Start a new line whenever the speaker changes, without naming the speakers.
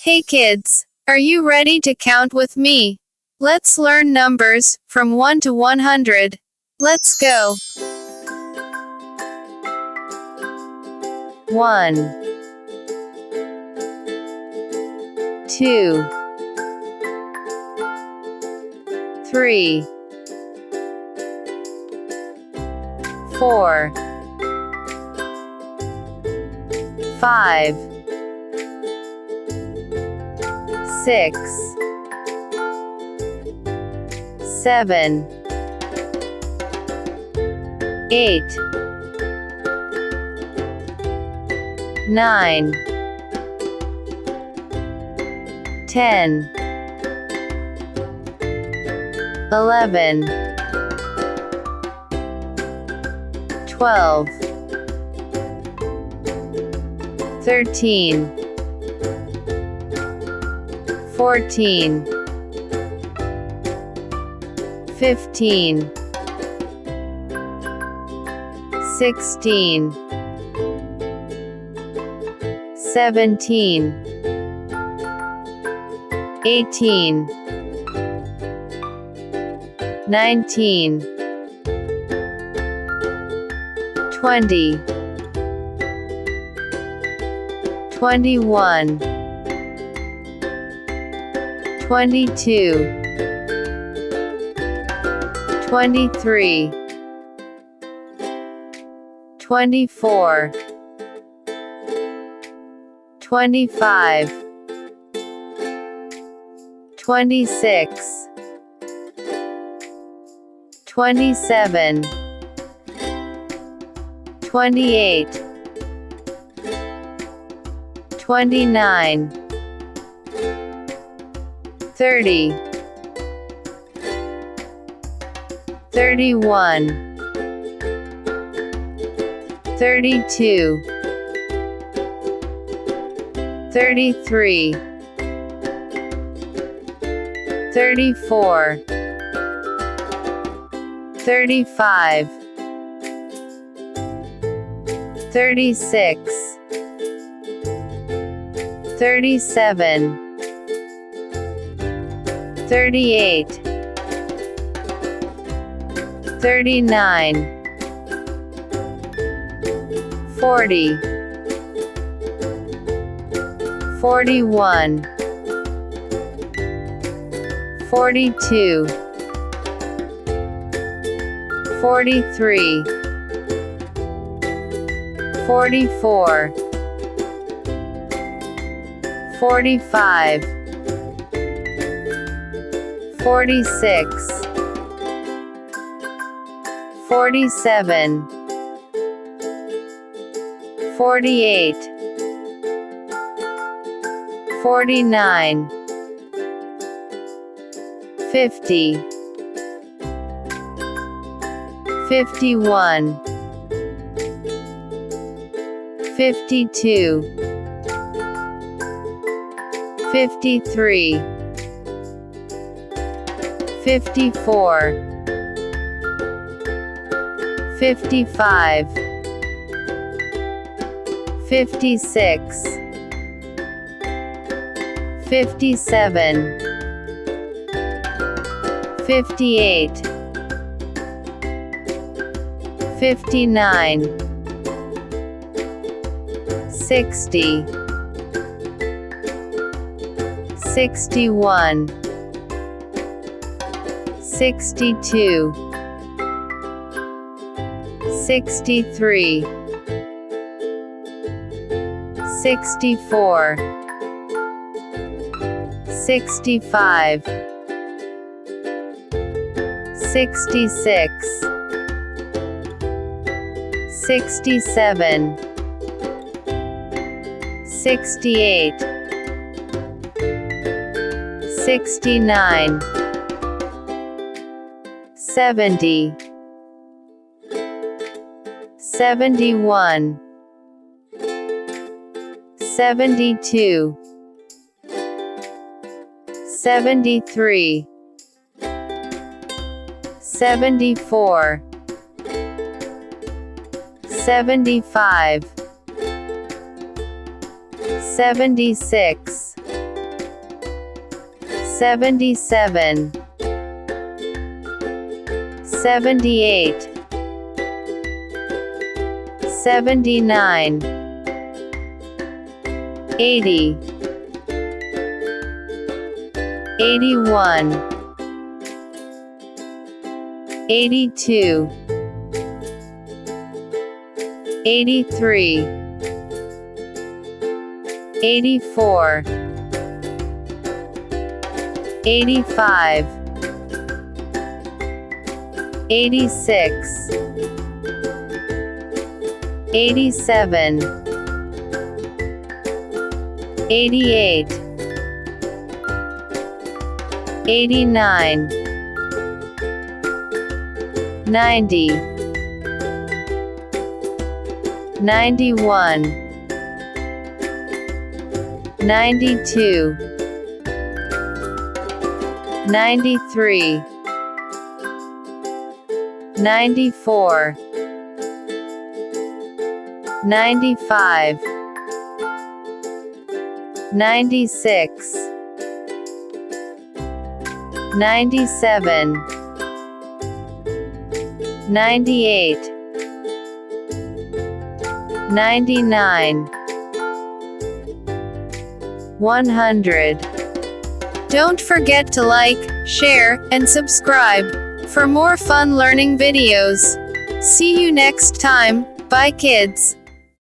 Hey kids, are you ready to count with me? Let's learn numbers from 1 to 100. Let's go. 1 2 3 4 5 6 7 8 9 10 11 12 13 14 15 16 17 18 19 20 21 22 23 24 25 26 27 28 29 30 31 32 33 34 35 36 37 38 39 40 41 42 43 44 45 46 47 48 49 50 51 52 53 54 55 56 57 58 59 60 61 62 63 64 65 66 67 68 69 70 71 72 73 74 75 76 77, 78, 79, 80, 81, 82, 83, 84, 85, 86, 87, 88, 89, 90, 91, 92, 93, 94, 95, 96, 97, 98, 99, 100. Don't forget to like, share, and subscribe for more fun learning videos. See you next time. Bye kids.